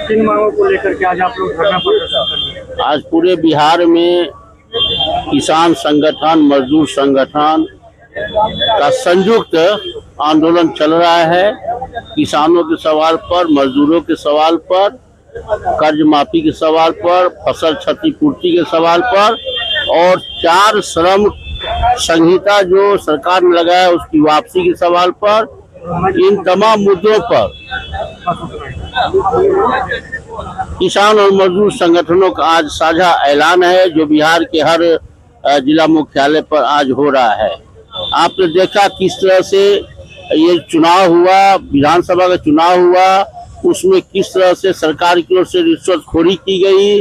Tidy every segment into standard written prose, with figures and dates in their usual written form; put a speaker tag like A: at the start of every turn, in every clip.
A: किन मांगों को लेकर के आज आप लोग धरना प्रदर्शन कर रहे हैं?
B: आज पूरे बिहार में किसान संगठन, मजदूर संगठन का संयुक्त आंदोलन चल रहा है। किसानों के सवाल पर, मजदूरों के सवाल पर, कर्ज माफी के सवाल पर, फसल क्षतिपूर्ति के सवाल पर और 4 श्रम संहिता जो सरकार ने लगाया उसकी वापसी के सवाल पर, इन तमाम मुद्दों पर किसान और मजदूर संगठनों का आज साझा ऐलान है, जो बिहार के हर जिला मुख्यालय पर आज हो रहा है। आपने देखा किस तरह से ये चुनाव हुआ, विधानसभा का चुनाव हुआ, उसमें किस तरह से सरकार की ओर से रिश्वतखोरी की गई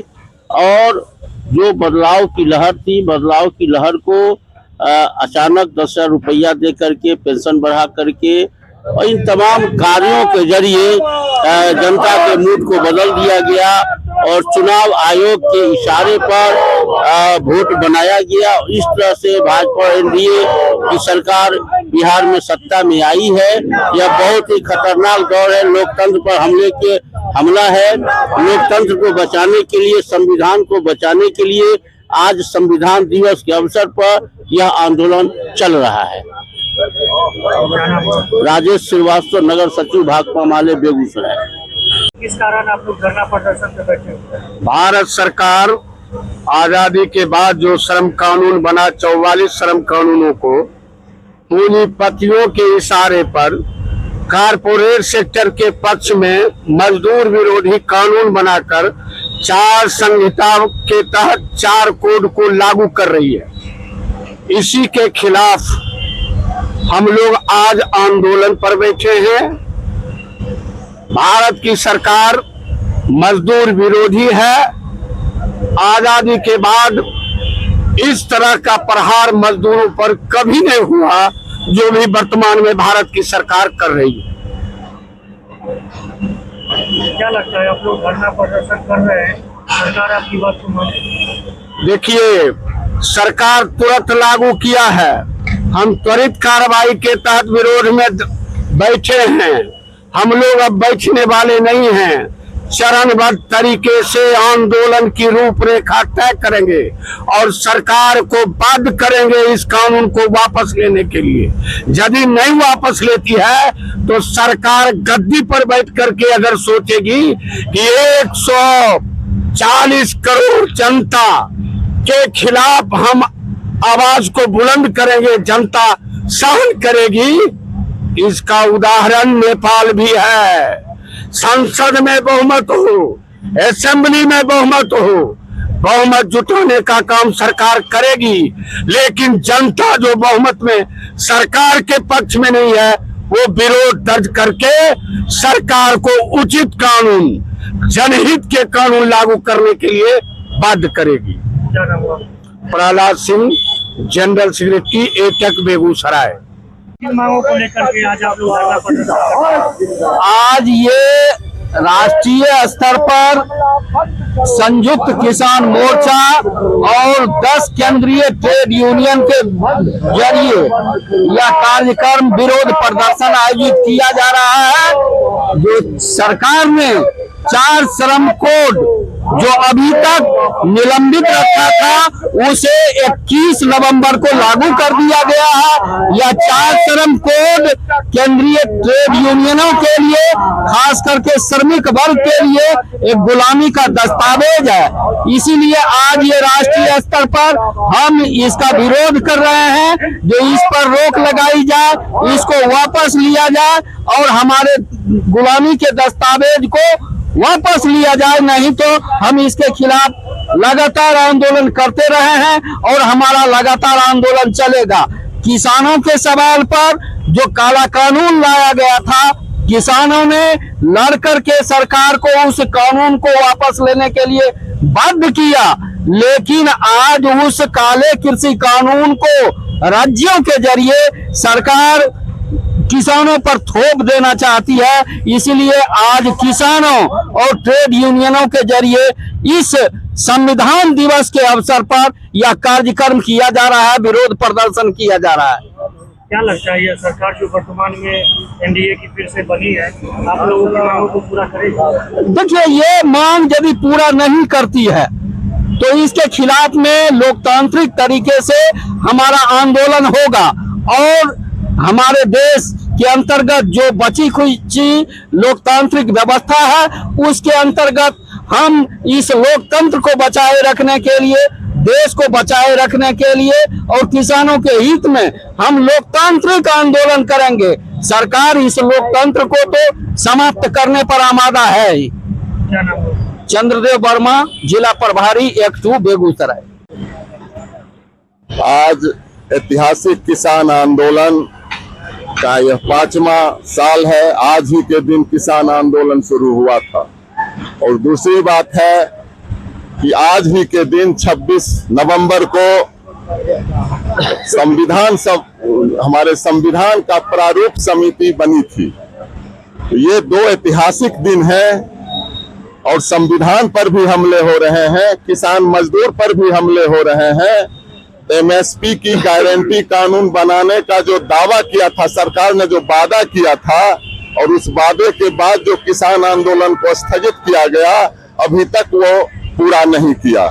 B: और जो बदलाव की लहर थी, बदलाव की लहर को अचानक 10,000 रुपया दे करके, पेंशन बढ़ा करके और इन तमाम कार्यों के जरिए जनता के मूड को बदल दिया गया और चुनाव आयोग के इशारे पर वोट बनाया गया। इस तरह से भाजपा एनडीए की सरकार बिहार में सत्ता में आई है। यह बहुत ही खतरनाक दौर है, लोकतंत्र पर हमला है। लोकतंत्र को बचाने के लिए, संविधान को बचाने के लिए आज संविधान दिवस के अवसर पर यह आंदोलन चल रहा है। राजेश श्रीवास्तव, नगर सचिव, भाकपा माले, बेगूसराय।
A: किस कारण आप लोग धरना प्रदर्शन पे बैठे हुए हैं?
C: भारत सरकार आजादी के बाद जो श्रम कानून बना, 44 श्रम कानूनों को पूंजीपतियों के इशारे पर कारपोरेट सेक्टर के पक्ष में मजदूर विरोधी कानून बनाकर 4 संहिता के तहत 4 कोड को लागू कर रही है। इसी के खिलाफ हम लोग आज आंदोलन पर बैठे हैं। भारत की सरकार मजदूर विरोधी है। आजादी के बाद इस तरह का प्रहार मजदूरों पर कभी नहीं हुआ जो भी वर्तमान में भारत की सरकार कर रही है।
A: क्या लगता है, आप लोग धरना प्रदर्शन कर रहे हैं, सरकार आपकी बात को माने?
C: देखिए, सरकार तुरंत लागू किया है। हम त्वरित कार्रवाई के तहत विरोध में बैठे हैं। हम लोग अब बैठने वाले नहीं हैं। चरणबद्ध तरीके से आंदोलन की रूपरेखा तय करेंगे और सरकार को बाध्य करेंगे इस कानून को वापस लेने के लिए। यदि नहीं वापस लेती है तो सरकार गद्दी पर बैठ करके अगर सोचेगी कि 140 करोड़ जनता के खिलाफ हम आवाज को बुलंद करेंगे, जनता सहन करेगी। इसका उदाहरण नेपाल भी है। संसद में बहुमत हो, असेंबली में बहुमत हो, बहुमत जुटाने का काम सरकार करेगी, लेकिन जनता जो बहुमत में सरकार के पक्ष में नहीं है वो विरोध दर्ज करके सरकार को उचित कानून, जनहित के कानून लागू करने के लिए बाध्य करेगी। Prahlad Singh, general secretary, AITUC, Begusarai.
A: किन मांगों को लेकर के आज आप लोग धरना प्रदर्शन कर रहे हैं?
B: आज ये राष्ट्रीय स्तर पर संयुक्त किसान मोर्चा और 10 केंद्रीय ट्रेड यूनियन के जरिए यह कार्यक्रम विरोध प्रदर्शन आयोजित किया जा रहा है। जो सरकार ने 4 श्रम कोड जो अभी तक निलंबित रखा था उसे 21 नवंबर को लागू कर दिया गया है। यह 4 श्रम कोड केंद्रीय ट्रेड यूनियनों के लिए, खास करके श्रमिक वर्ग के लिए एक गुलामी का दस्तावेज है। इसीलिए आज ये राष्ट्रीय स्तर पर हम इसका विरोध कर रहे हैं। जो इस पर रोक लगाई जाए, इसको वापस लिया जाए और हमारे गुलामी के दस्तावेज को वापस लिया जाए, नहीं तो हम इसके खिलाफ लगातार आंदोलन करते रहे हैं और हमारा लगातार आंदोलन चलेगा। किसानों के सवाल पर जो काला कानून लाया गया था, किसानों ने लड़ करके सरकार को उस कानून को वापस लेने के लिए बाध्य किया, लेकिन आज उस काले कृषि कानून को राज्यों के जरिए सरकार किसानों पर थोप देना चाहती है। इसलिए आज किसानों और ट्रेड यूनियनों के जरिए इस संविधान दिवस के अवसर पर यह कार्यक्रम किया जा रहा है, विरोध प्रदर्शन किया जा रहा है।
A: क्या लगता है, यह सरकार जो वर्तमान में एनडीए की फिर से बनी है, आप लोगों की मांगों को पूरा करेगी?
B: देखिए, ये मांग यदि पूरा नहीं करती है तो इसके खिलाफ में लोकतांत्रिक तरीके से हमारा आंदोलन होगा और हमारे देश के अंतर्गत जो बची खुची लोकतांत्रिक व्यवस्था है उसके अंतर्गत हम इस लोकतंत्र को बचाए रखने के लिए, देश को बचाए रखने के लिए और किसानों के हित में हम लोकतांत्रिक आंदोलन करेंगे। सरकार इस लोकतंत्र को तो समाप्त करने पर आमादा है ही।
A: क्या नाम है?
B: चंद्रदेव वर्मा, जिला प्रभारी 1-2 बेगूसराय।
D: आज ऐतिहासिक किसान आंदोलन का यह 5वां साल है। आज ही के दिन किसान आंदोलन शुरू हुआ था। और दूसरी बात है कि आज ही के दिन 26 नवंबर को हमारे संविधान का प्रारूप समिति बनी थी। तो ये 2 ऐतिहासिक दिन हैं और संविधान पर भी हमले हो रहे हैं, किसान मजदूर पर भी हमले हो रहे हैं। एमएसपी की गारंटी कानून बनाने का जो दावा किया था, सरकार ने जो वादा किया था और उस वादे के बाद जो किसान आंदोलन को स्थगित किया गया, अभी तक वो पूरा नहीं किया।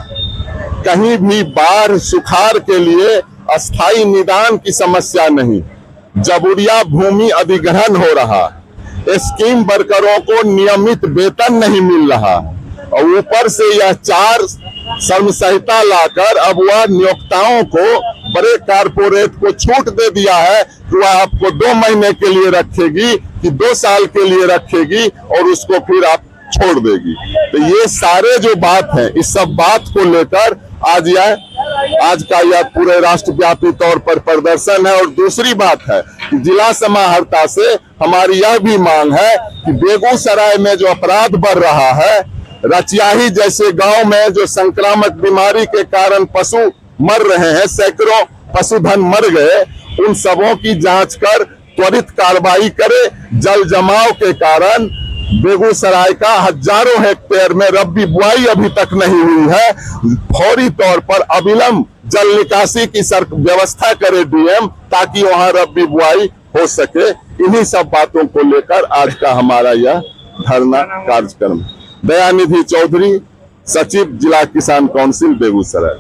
D: कहीं भी बाढ़ सुखाड़ के लिए अस्थाई निदान की समस्या नहीं, जबूरिया भूमि अधिग्रहण हो रहा, स्कीम वर्करों को नियमित वेतन नहीं मिल रहा और ऊपर से यह 4 श्रम संहिता लाकर अब वह नियोक्ताओं को, बड़े कारपोरेट को छूट दे दिया है कि वह आपको 2 महीने के लिए रखेगी कि 2 साल के लिए रखेगी और उसको फिर आप छोड़ देगी। तो ये सारे जो बात है, इस सब बात को लेकर आज का यह पूरे राष्ट्रव्यापी तौर पर प्रदर्शन है। और दूसरी बात है कि जिला समाहर्ता से हमारी यह भी मांग है कि बेगूसराय में जो अपराध बढ़ रहा है, रचियाही जैसे गांव में जो संक्रामक बीमारी के कारण पशु मर रहे हैं, सैकड़ों पशुधन मर गए, उन सबों की जांच कर त्वरित कार्रवाई करे। जल जमाव के कारण बेगूसराय का हजारों हेक्टेयर में रबी बुआई अभी तक नहीं हुई है। फौरी तौर पर अविलंब जल निकासी की व्यवस्था करे डीएम, ताकि वहां रबी बुआई हो सके। इन्हीं सब बातों को लेकर आज का हमारा यह धरना कार्यक्रम। दयानिधि चौधरी, सचिव जिला किसान काउंसिल बेगूसराय।